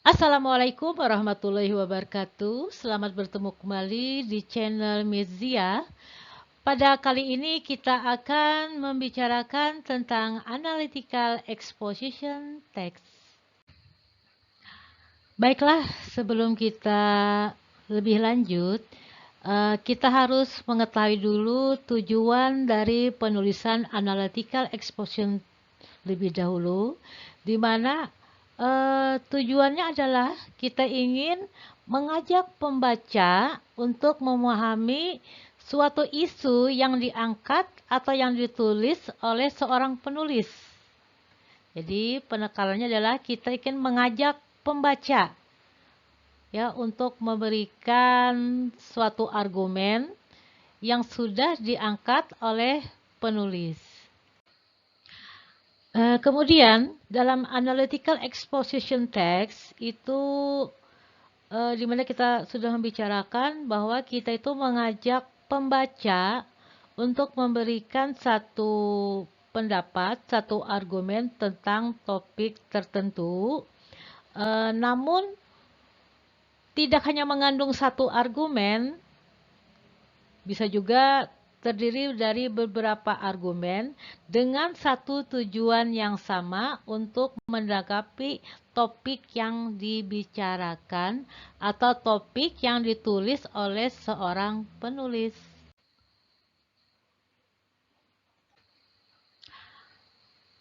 Assalamualaikum warahmatullahi wabarakatuh. Selamat bertemu kembali di channel Mizia. Pada kali ini kita akan membicarakan tentang Analytical Exposition Text. Baiklah, sebelum kita lebih lanjut, kita harus mengetahui dulu tujuan dari penulisan Analytical Exposition lebih dahulu, di mana tujuannya adalah kita ingin mengajak pembaca untuk memahami suatu isu yang diangkat atau yang ditulis oleh seorang penulis. Jadi penekanannya adalah kita ingin mengajak pembaca ya untuk memberikan suatu argumen yang sudah diangkat oleh penulis. Kemudian dalam analytical exposition text itu di mana kita sudah membicarakan bahwa kita itu mengajak pembaca untuk memberikan satu pendapat, satu argumen tentang topik tertentu. Namun tidak hanya mengandung satu argumen, bisa juga terdiri dari beberapa argumen dengan satu tujuan yang sama untuk menanggapi topik yang dibicarakan atau topik yang ditulis oleh seorang penulis.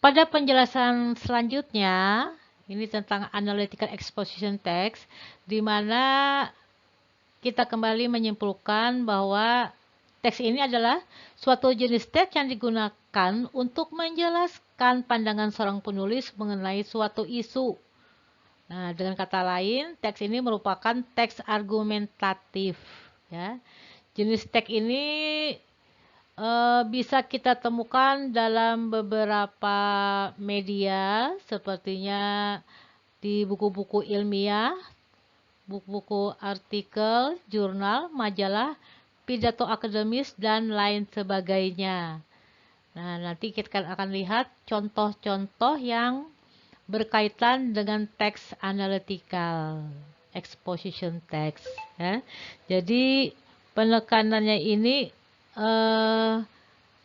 Pada penjelasan selanjutnya, ini tentang analytical exposition text, di mana kita kembali menyimpulkan bahwa teks ini adalah suatu jenis teks yang digunakan untuk menjelaskan pandangan seorang penulis mengenai suatu isu. Nah, dengan kata lain, teks ini merupakan teks argumentatif. Ya. Jenis teks ini bisa kita temukan dalam beberapa media, sepertinya di buku-buku ilmiah, buku-buku artikel, jurnal, majalah, pidato akademis, dan lain sebagainya. Nah, nanti kita akan lihat contoh-contoh yang berkaitan dengan teks analytical exposition text. Ya. Jadi penekanannya ini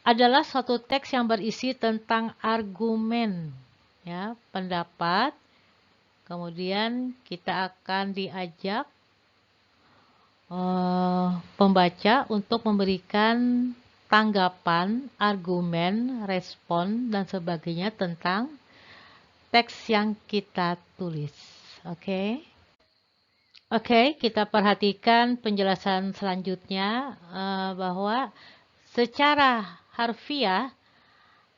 adalah suatu teks yang berisi tentang argumen, ya, pendapat. Kemudian kita akan diajak pembaca untuk memberikan tanggapan, argumen, respon, dan sebagainya tentang teks yang kita tulis. Oke, kita perhatikan penjelasan selanjutnya bahwa secara harfiah,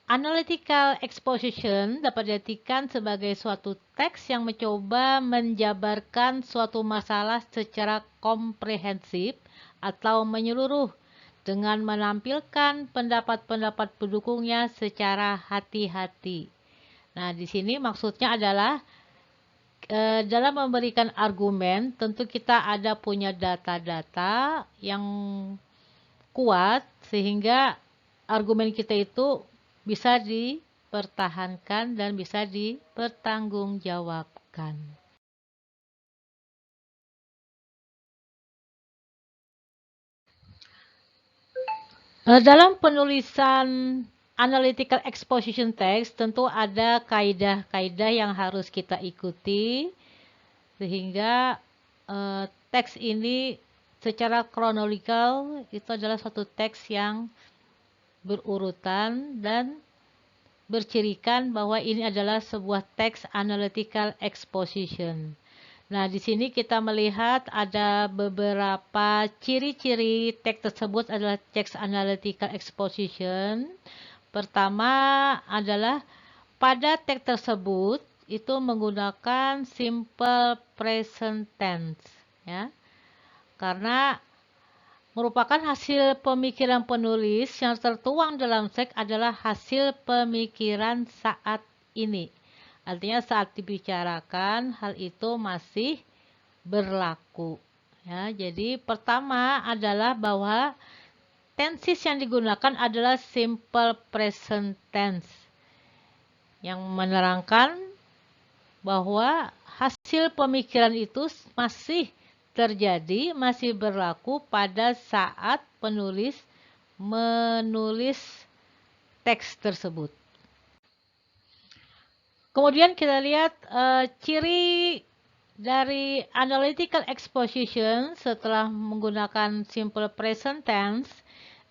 analytical exposition dapat diartikan sebagai suatu teks yang mencoba menjabarkan suatu masalah secara komprehensif atau menyeluruh dengan menampilkan pendapat-pendapat pendukungnya secara hati-hati. Nah, di sini maksudnya adalah dalam memberikan argumen, tentu kita ada punya data-data yang kuat sehingga argumen kita itu bisa dipertahankan dan bisa dipertanggungjawabkan. Dalam penulisan analytical exposition text tentu ada kaidah-kaidah yang harus kita ikuti sehingga teks ini secara kronologikal itu adalah suatu teks yang berurutan dan bercirikan bahwa ini adalah sebuah teks analytical exposition. Nah, di sini kita melihat ada beberapa ciri-ciri teks tersebut adalah teks analytical exposition. Pertama adalah pada teks tersebut itu menggunakan simple present tense, ya. Karena merupakan hasil pemikiran penulis yang tertuang dalam teks adalah hasil pemikiran saat ini. Artinya saat dibicarakan hal itu masih berlaku. Ya, jadi pertama adalah bahwa tenses yang digunakan adalah simple present tense yang menerangkan bahwa hasil hasil pemikiran itu masih terjadi, masih berlaku pada saat penulis menulis teks tersebut. Kemudian kita lihat ciri dari analytical exposition setelah menggunakan simple present tense.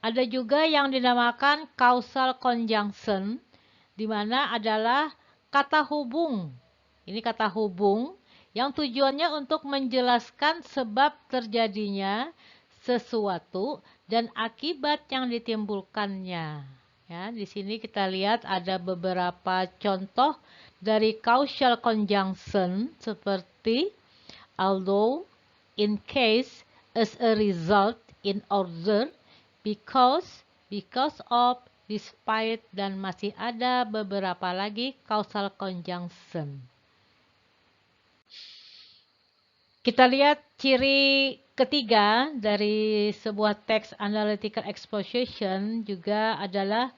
Ada juga yang dinamakan causal conjunction, di mana adalah kata hubung. Ini kata hubung yang tujuannya untuk menjelaskan sebab terjadinya sesuatu dan akibat yang ditimbulkannya. Ya, di sini kita lihat ada beberapa contoh dari causal conjunction seperti although, in case, as a result, in order, because of, despite, dan masih ada beberapa lagi causal conjunction. Kita lihat ciri ketiga dari sebuah text analytical exposition juga adalah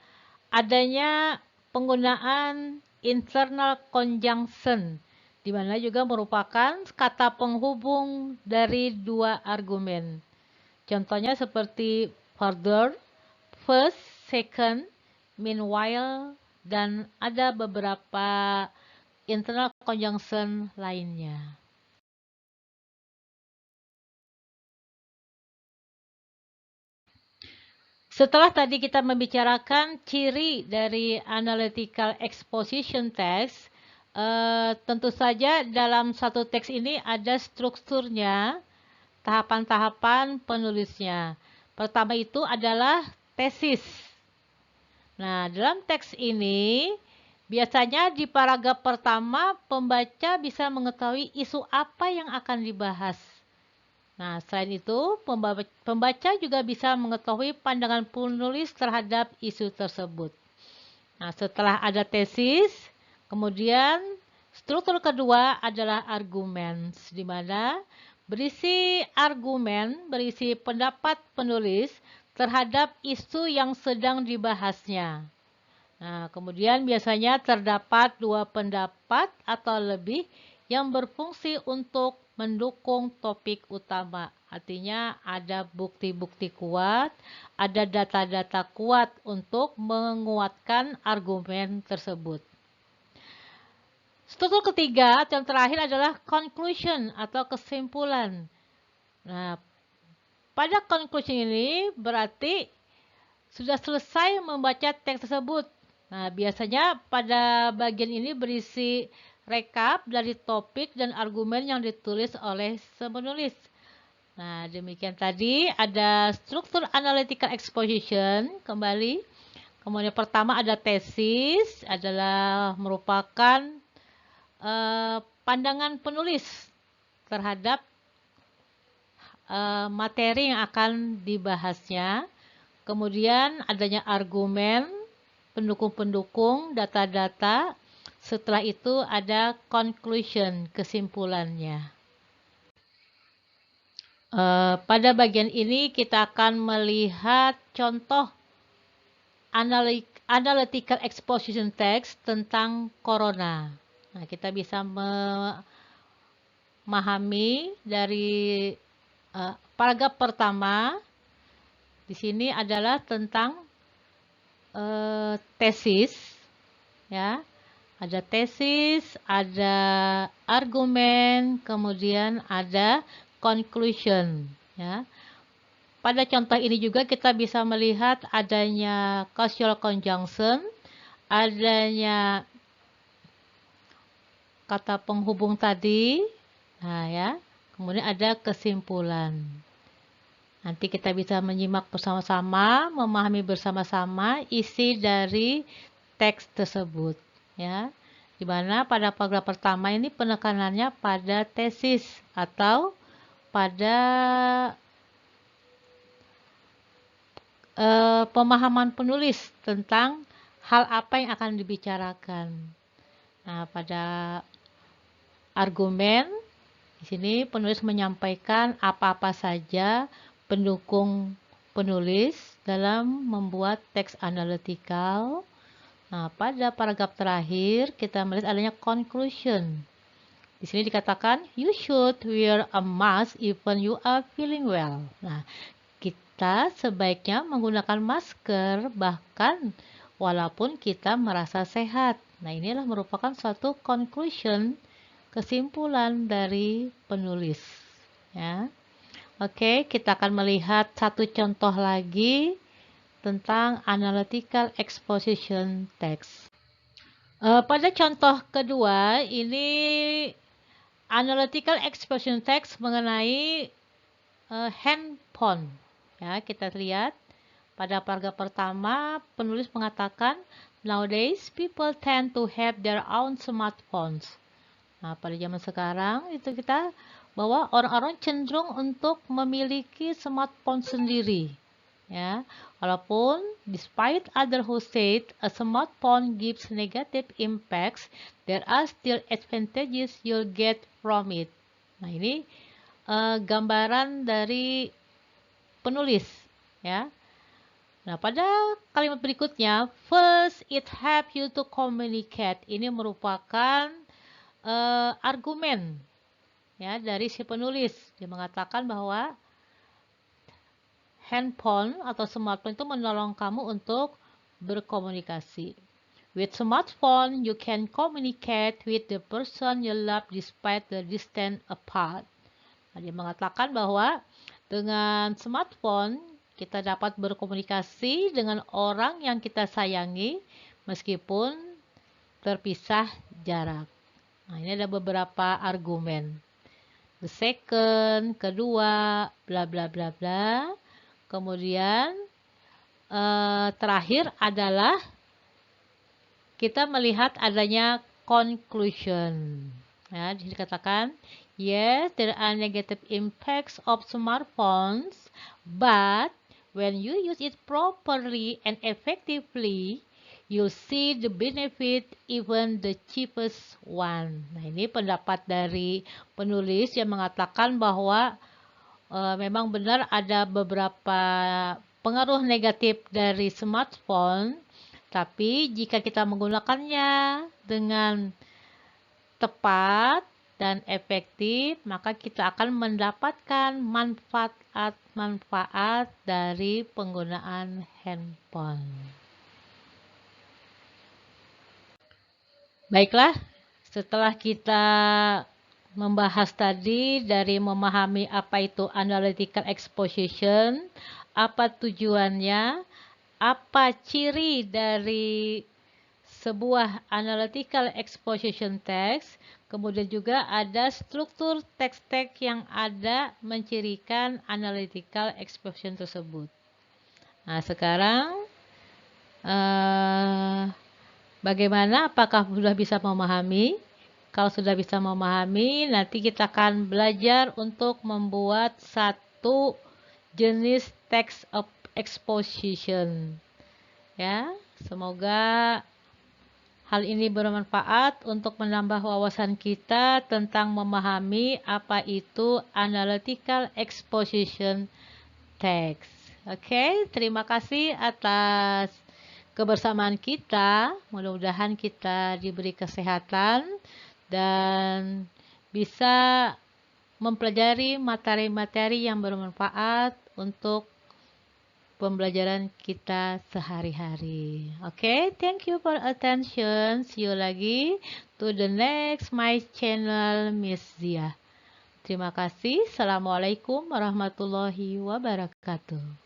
adanya penggunaan internal conjunction, di mana juga merupakan kata penghubung dari dua argumen. Contohnya seperti further, first, second, meanwhile, dan ada beberapa internal conjunction lainnya. Setelah tadi kita membicarakan ciri dari analytical exposition text, tentu saja dalam satu teks ini ada strukturnya, tahapan-tahapan penulisnya. Pertama itu adalah tesis. Nah, dalam teks ini biasanya di paragraf pertama pembaca bisa mengetahui isu apa yang akan dibahas. Nah, selain itu, pembaca juga bisa mengetahui pandangan penulis terhadap isu tersebut. Nah, setelah ada tesis, kemudian struktur kedua adalah argumen, di mana berisi argumen, berisi pendapat penulis terhadap isu yang sedang dibahasnya. Nah, kemudian biasanya terdapat dua pendapat atau lebih yang berfungsi untuk mendukung topik utama. Artinya ada bukti-bukti kuat, ada data-data kuat untuk menguatkan argumen tersebut. Struktur ketiga atau yang terakhir adalah conclusion atau kesimpulan. Nah, pada conclusion ini berarti sudah selesai membaca teks tersebut. Nah, biasanya pada bagian ini berisi rekap dari topik dan argumen yang ditulis oleh si penulis. Nah, demikian tadi ada struktur analytical exposition kembali. Kemudian pertama ada tesis, adalah merupakan pandangan penulis terhadap materi yang akan dibahasnya. Kemudian adanya argumen, pendukung-pendukung, data-data. Setelah itu ada conclusion, kesimpulannya. Pada bagian ini kita akan melihat contoh analytical exposition text tentang corona. Nah, kita bisa memahami dari paragraf pertama. Di sini adalah tentang tesis, ya. Ada tesis, ada argumen, kemudian ada conclusion, ya. Pada contoh ini juga kita bisa melihat adanya causal conjunction, adanya kata penghubung tadi, nah ya, kemudian ada kesimpulan. Nanti kita bisa menyimak bersama-sama, memahami bersama-sama isi dari teks tersebut, ya. Di mana pada paragraf pertama ini penekanannya pada tesis atau pada pemahaman penulis tentang hal apa yang akan dibicarakan. Nah, pada argumen di sini penulis menyampaikan apa-apa saja pendukung penulis dalam membuat teks analytical. Nah, pada paragraf terakhir kita melihat adanya conclusion, di Di sini dikatakan, you should wear a mask even you are feeling well. Nah, kita sebaiknya menggunakan masker bahkan walaupun kita merasa sehat. Nah, inilah merupakan suatu conclusion, kesimpulan dari penulis. Ya. Oke, kita akan melihat satu contoh lagi tentang analytical exposition text. Pada contoh kedua, ini analytical exposition text mengenai handphone. Ya, kita lihat pada paragraf pertama, penulis mengatakan, nowadays people tend to have their own smartphones. Nah, pada zaman sekarang itu kita bahwa orang-orang cenderung untuk memiliki smartphone sendiri. Ya, walaupun despite other who said a smartphone gives negative impacts, there are still advantages you'll get from it. Nah, ini gambaran dari penulis, ya. Nah, pada kalimat berikutnya, first it help you to communicate. Ini merupakan argumen, ya, dari si penulis. Dia mengatakan bahwa handphone atau smartphone itu menolong kamu untuk berkomunikasi. With smartphone, you can communicate with the person you love despite the distance apart. Nah, dia mengatakan bahwa dengan smartphone, kita dapat berkomunikasi dengan orang yang kita sayangi meskipun terpisah jarak. Nah, ini ada beberapa argumen. The second, kedua, bla bla bla bla. Kemudian terakhir adalah kita melihat adanya conclusion. Ya, dikatakan, yes, there are negative impacts of smartphones, but when you use it properly and effectively, you see the benefit even the cheapest one. Nah, ini pendapat dari penulis yang mengatakan bahwa memang benar ada beberapa pengaruh negatif dari smartphone, tapi jika kita menggunakannya dengan tepat dan efektif, maka kita akan mendapatkan manfaat-manfaat dari penggunaan handphone. Baiklah, setelah kita membahas tadi dari memahami apa itu analytical exposition, apa tujuannya, apa ciri dari sebuah analytical exposition text, kemudian juga ada struktur teks-teks yang ada mencirikan analytical exposition tersebut. Nah, sekarang bagaimana? Apakah sudah bisa memahami? Kalau sudah bisa memahami, nanti kita akan belajar untuk membuat satu jenis text of exposition. Ya, semoga hal ini bermanfaat untuk menambah wawasan kita tentang memahami apa itu analytical exposition text. Oke, terima kasih atas kebersamaan kita. Mudah-mudahan kita diberi kesehatan dan bisa mempelajari materi-materi yang bermanfaat untuk pembelajaran kita sehari-hari. Oke, thank you for attention. See you lagi to the next my channel Miss Zia. Terima kasih. Assalamualaikum warahmatullahi wabarakatuh.